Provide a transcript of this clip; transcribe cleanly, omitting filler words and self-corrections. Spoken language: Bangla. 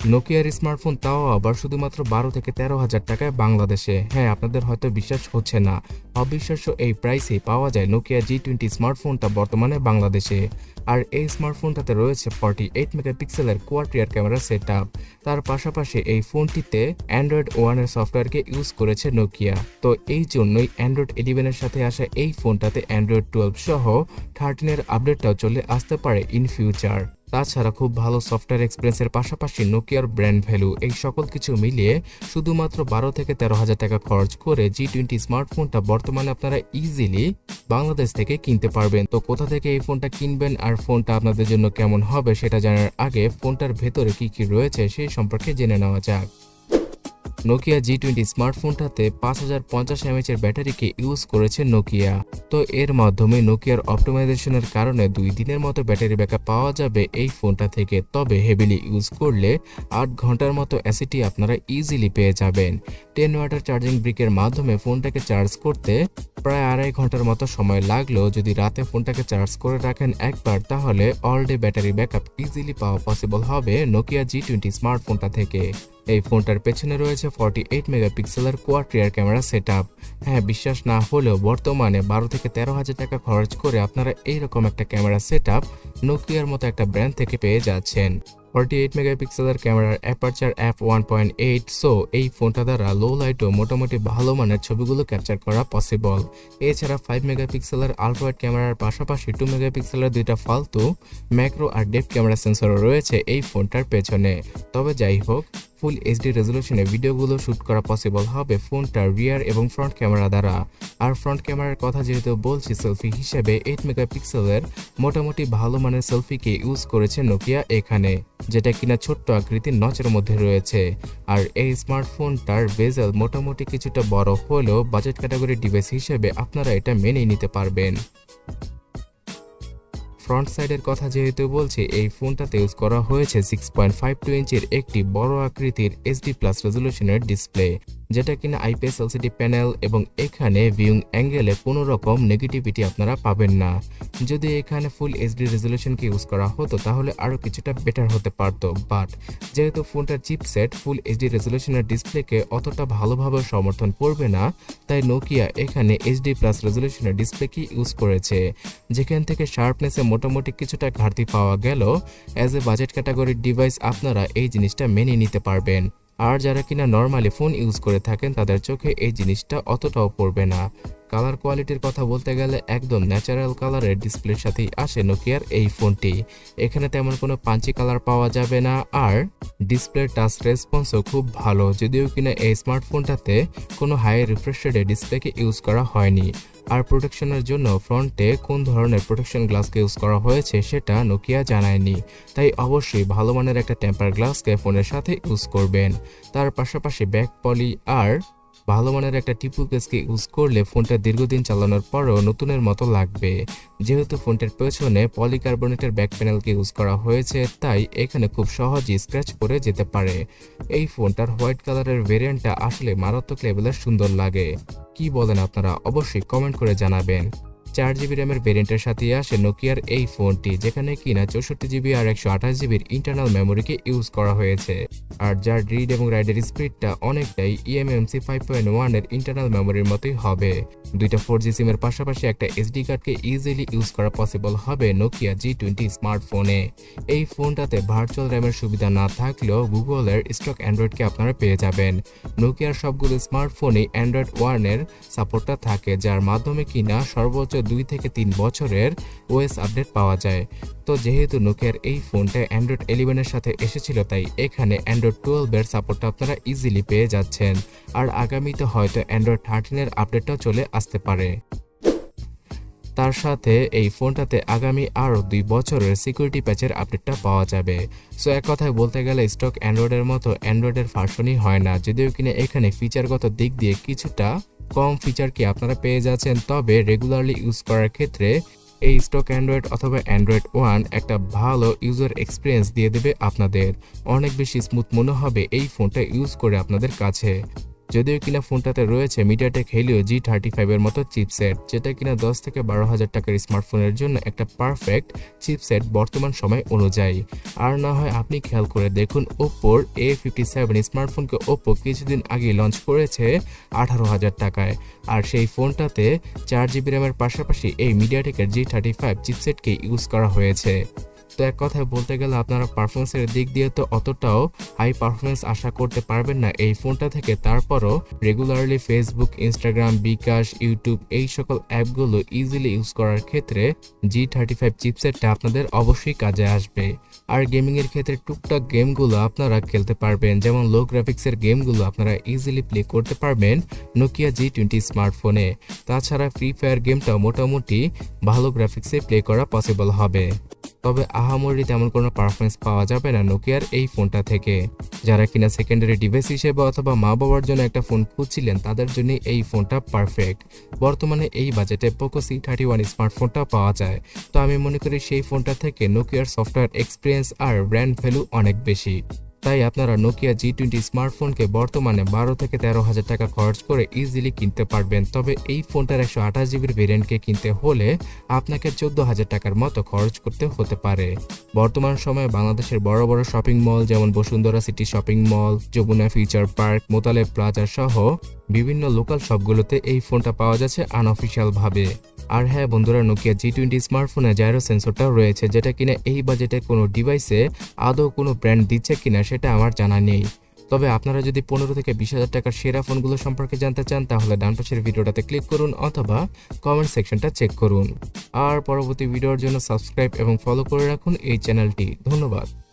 নোকিয়ার স্মার্টফোন তাও আবার শুধুমাত্র 12 থেকে 13 হাজার টাকায় বাংলাদেশে। হ্যাঁ, আপনাদের হয়তো বিশ্বাস হচ্ছে না, অবিশ্বাস্য এই প্রাইসে পাওয়া যায় নোকিয়া G20 স্মার্টফোনটা বর্তমানে বাংলাদেশে। আর এই স্মার্টফোনটাতে রয়েছে 48 মেগাপিক্সেলের কোয়াড রিয়ার ক্যামেরা সেটআপ। তার পাশাপাশি এই ফোনটিতে অ্যান্ড্রয়েড ওয়ানের সফটওয়্যারকে ইউজ করেছে নোকিয়া। তো এই জন্যই অ্যান্ড্রয়েড 11-এর সাথে আসা এই ফোনটাতে অ্যান্ড্রয়েড 12 সহ 13-এর আপডেটটাও চলে আসতে পারে ইন ফিউচার। তাছাড়া খুব ভালো সফটওয়্যার এক্সপিরিয়েন্সের পাশাপাশি নোকিয়ার ব্র্যান্ড ভ্যালু, এই সকল কিছু মিলিয়ে শুধুমাত্র 12 থেকে 13 হাজার টাকা খরচ করে G20 স্মার্টফোনটা বর্তমানে আপনারা ইজিলি বাংলাদেশ থেকে কিনতে পারবেন। তো কোথা থেকে এই ফোনটা কিনবেন আর ফোনটা আপনাদের জন্য কেমন হবে সেটা জানার আগে ফোনটার ভেতরে কি কি রয়েছে সেই সম্পর্কে জেনে নেওয়া যাক। নোকিয়া G20 স্মার্টফোনটাতে 5050 mAh এর ব্যাটারিকে ইউজ করেছে নোকিয়া। তো এর মাধ্যমে নোকিয়ার অপটিমাইজেশনের কারণে 2 দিনের মতো ব্যাটারি ব্যাকআপ পাওয়া যাবে এই ফোনটা থেকে। তবে হেভিলি ইউজ করলে 8 ঘন্টার মতো অ্যাসিটি আপনারা ইজিলি পেয়ে যাবেন। 10 ওয়াটের চার্জিং ব্রিকের মাধ্যমে ফোনটাকে চার্জ করতে প্রায় 2.5 ঘন্টার মতো সময় লাগলেও যদি রাতে ফোনটাকে চার্জ করে রাখেন একবার, তাহলে all day battery backup easily পাওয়া পসিবল হবে নোকিয়া G20 স্মার্টফোনটা থেকে। এই ফোনটার পেছনে রয়েছে 48 মেগাপিক্সেলের কোয়াড রিয়ার ক্যামেরা সেটআপ। হ্যাঁ, বিশ্বাস না হলেও বর্তমানে 12 থেকে 13 হাজার টাকা খরচ করে আপনারা এইরকম একটা ক্যামেরা সেটআপ নোকিয়ার মতো একটা ব্র্যান্ড থেকে পেয়ে যাচ্ছেন। 48 মেগাপিক্সেলের ক্যামেরার অ্যাপারচার f1.8, সো এই ফোনটা দ্বারা লো লাইটও মোটামুটি ভালো মানের ছবিগুলো ক্যাপচার করা পসিবল। এছাড়া 5 মেগাপিক্সেলের আলট্রাওয়াইড ক্যামেরার পাশাপাশি 2 মেগাপিক্সেলের দুইটা ফালতু ম্যাক্রো আর ডেপথ ক্যামেরা সেন্সরও রয়েছে এই ফোনটার পেছনে। তবে যাই হোক, ফুল এইচডি রেজলিউশনে ভিডিওগুলো শ্যুট করা পসিবল হবে ফোনটার রিয়ার এবং ফ্রন্ট ক্যামেরা দ্বারা। আর ফ্রন্ট ক্যামেরার কথা যেহেতু বলছি, সেলফি হিসেবে 8 মেগাপিক্সেলের মোটামুটি ভালো মানের সেলফিকে ইউজ করেছে নোকিয়া এখানে, যেটা কিনা ছোট্ট আকৃতির নচের মধ্যে রয়েছে। আর এই স্মার্টফোনটার বেজেল মোটামুটি কিছুটা বড় হলেও বাজেট ক্যাটাগরি ডিভাইস হিসেবে আপনারা এটা মেনে নিতে পারবেন। ফ্রন্ট সাইডের কথা যেহেতু বলছি, এই ফোনটাতে ইউজ করা হয়েছে 6.52 ইঞ্চির একটি বড় আকৃতির এইচডি প্লাস রেজলিউশনের ডিসপ্লে, যেটা কিনা আইপিএস এলসিডি প্যানেল, এবং এখানে ভিউইং অ্যাঙ্গেলে কোনো রকম নেগেটিভিটি আপনারা পাবেন না। যদি এখানে ফুল এইচডি রেজলিউশনকে ইউজ করা হতো তাহলে আরও কিছুটা বেটার হতে পারতো, বাট যেহেতু ফোনটার চিপসেট ফুল এইচডি রেজলিউশনের ডিসপ্লেকে অতটা ভালোভাবে সমর্থন করবে না, তাই নোকিয়া এখানে এইচডি প্লাস রেজলিউশনের ডিসপ্লেকে ইউজ করেছে, যেখান থেকে শার্পনেসে মোটামুটি কিছুটা ঘাটতি পাওয়া গেল। অ্যাজ এ বাজেট ক্যাটাগরির ডিভাইস আপনারা এই জিনিসটা মেনে নিতে পারবেন। আর যারা কিনা নর্মালি ফোন ইউজ করে থাকেন তাদের চোখে এই জিনিসটা অতটাও পড়বে না। কালার কোয়ালিটির কথা বলতে গেলে একদম ন্যাচারাল কালারের ডিসপ্লের সাথেই আসে নোকিয়ার এই ফোনটি। এখানে তেমন কোনো পাঞ্চি কালার পাওয়া যাবে না। আর ডিসপ্লের টাচ রেসপন্সও খুব ভালো, যদিও কিনা এই স্মার্টফোনটাতে কোনো হাই রিফ্রেশ রেটে ডিসপ্লেকে ইউজ করা হয়নি। আর প্রোটেকশনের জন্য ফ্রন্টে কোন ধরনের প্রোটেকশন গ্লাসকে ইউজ করা হয়েছে সেটা নোকিয়া জানায়নি, তাই অবশ্যই ভালো মানের একটা টেম্পার গ্লাসকে ফোনের সাথে ইউজ করবেন। তার পাশাপাশি ব্যাক পলি আর ভালো মানের একটা টিপু কেসকে ইউজ করলে ফোনটা দীর্ঘদিন চালানোর পরও নতুনের মতো লাগবে। যেহেতু ফোনটার পেছনে পলিকার্বনেটের ব্যাক প্যানেলকে ইউজ করা হয়েছে, তাই এখানে খুব সহজেই স্ক্র্যাচ পড়ে যেতে পারে। এই ফোনটার হোয়াইট কালারের ভেরিয়েন্টটা আসলে মারাত্মক লেভেলের সুন্দর লাগে। কি বলেন আপনারা? অবশ্যই কমেন্ট করে জানাবেন। 4GB র্যামের ভেরিয়েন্টের সাথে আসে নোকিয়ার এই ফোনটি, যেখানে কিনা 64GB আর 128GBর ইন্টারনাল মেমোরিকে ইউজ করা হয়েছে, আর যার রিড এবং রাইডের স্পিডটা অনেকটাই eMMC 5.1 এর ইন্টারনাল মেমোরির মতোই হবে। দুইটা 4G সিমের পাশাপাশি একটা এসডি কার্ডকে ইজিলি ইউজ করা পসিবল হবে নোকিয়া G20 স্মার্টফোনে। এই ফোনটাতে ভার্চুয়াল র্যামের সুবিধা না থাকলেও গুগলের স্টক অ্যান্ড্রয়েডকে আপনারা পেয়ে যাবেন। নোকিয়ার সবগুলো স্মার্টফোনেই অ্যান্ড্রয়েড 1 এর সাপোর্টটা থাকে, যার মাধ্যমে কিনা সর্বোচ্চ 2 থেকে 3 বছরের ওএস আপডেট পাওয়া যায়। তো যেহেতু নোকিয়ার এই ফোনটা অ্যান্ড্রয়েড 11 এর সাথে এসেছিল, তাই এখানে অ্যান্ড্রয়েড 12 এর সাপোর্টটা আপনারা ইজিলি পেয়ে যাচ্ছেন। আর আগামীতে হয়তো অ্যান্ড্রয়েড 13 এর আপডেটটাও চলে আসতে পারে। তার সাথে এই ফোনটাতে আগামী আরও 2 বছরের সিকিউরিটি প্যাচের আপডেটটা পাওয়া যাবে। সো এক কথায় বলতে গেলে স্টক অ্যান্ড্রয়েডের মতো অ্যান্ড্রয়েডের ভার্সনই হয় না, যদিও কিনা এখানে ফিচারগত দিক দিয়ে কিছুটা কম ফিচার কি আপনারা পেয়ে যাচ্ছেন। তবে রেগুলারলি ইউজ করার ক্ষেত্রে এই স্টক অ্যান্ড্রয়েড অথবা অ্যান্ড্রয়েড 1 একটা ভালো ইউজার এক্সপিরিয়েন্স দিয়ে দেবে আপনাদের। অনেক বেশি স্মুথ মনে হবে এই ফোনটা ইউজ করে আপনাদের কাছে। যদিও কিনা ফোনটাতে রয়েছে MediaTek Helio G35 এর মতো চিপসেট, যেটা কিনা 10 থেকে 12,000 টাকার স্মার্টফোনের জন্য একটা পারফেক্ট চিপসেট বর্তমান সময় অনুযায়ী। আর না হয় আপনি খেয়াল করে দেখুন, Oppoর A57 স্মার্টফোনকে Oppo কিছুদিন আগে লঞ্চ করেছে 18,000 টাকায়, আর সেই ফোনটাতে 4GB র্যামের পাশাপাশি এই MediaTek-এর G35 চিপসেটকে ইউজ করা হয়েছে। তো এক কথায় বলতে গেলে আপনারা পারফরমেন্সের দিক দিয়ে তো অতটাও হাই পারফরমেন্স আশা করতে পারবেন না এই ফোনটা থেকে। তারপরও রেগুলারলি ফেসবুক, ইনস্টাগ্রাম, বিকাশ, ইউটিউব এই সকল অ্যাপগুলো ইজিলি ইউজ করার ক্ষেত্রে G35 চিপসেটটা আপনাদের অবশ্যই কাজে আসবে। আর গেমিংয়ের ক্ষেত্রে টুকটাক গেমগুলো আপনারা খেলতে পারবেন, যেমন লো গ্রাফিক্সের গেমগুলো আপনারা ইজিলি প্লে করতে পারবেন Nokia G20 স্মার্টফোনে। তাছাড়া ফ্রি ফায়ার গেমটাও মোটামুটি ভালো গ্রাফিক্সে প্লে করা পসিবল হবে। তবে আহামরি তেমন কোনো পারফরমেন্স পাওয়া যাবে না নোকিয়ার এই ফোনটা থেকে। যারা কিনা সেকেন্ডারি ডিভাইস হিসেবে অথবা মা বাবার জন্য একটা ফোন খুঁজছিলেন, তাদের জন্য এই ফোনটা পারফেক্ট। বর্তমানে এই বাজেটে Poco C31 স্মার্টফোনটা পাওয়া যায়। তো আমি মনে করি সেই ফোনটা থেকে নোকিয়ার সফটওয়্যার এক্সপিরিয়েন্স আর ব্র্যান্ড ভ্যালু অনেক বেশি। তাই আপনারা Nokia G20 স্মার্টফোনকে বর্তমানে 12 থেকে 13,000 টাকা খরচ করে ইজিলি কিনতে পারবেন। তবে এই ফোনটার 128GB ভেরিয়েন্টকে কিনতে হলে আপনাকে 14,000 টাকার মতো খরচ করতে হতে পারে। বর্তমান সময়ে বাংলাদেশের বড় বড় শপিং মল যেমন Bashundhara City shopping mall, Jamuna Future Park, Motaleb Plaza সহ বিভিন্ন লোকাল শপগুলোতে এই ফোনটা পাওয়া যাচ্ছে আনঅফিশিয়াল ভাবে। আর হ্যাঁ বন্ধুরা, Nokia G20 স্মার্টফোনে জাইরো সেন্সরটাও রয়েছে, যেটা কিনা এই বাজেটে কোনো ডিভাইসে আদৌ কোনো ব্র্যান্ড দিচ্ছে কিনা সেটা আমার জানা নেই। তবে আপনারা যদি 15 থেকে 20,000 টাকার সেরা ফোনগুলো সম্পর্কে জানতে চান, তাহলে ডান পাশের ভিডিওটাতে ক্লিক করুন অথবা কমেন্ট সেকশনটা চেক করুন। আর পরবর্তী ভিডিওর জন্য সাবস্ক্রাইব এবং ফলো করে রাখুন এই চ্যানেলটি। ধন্যবাদ।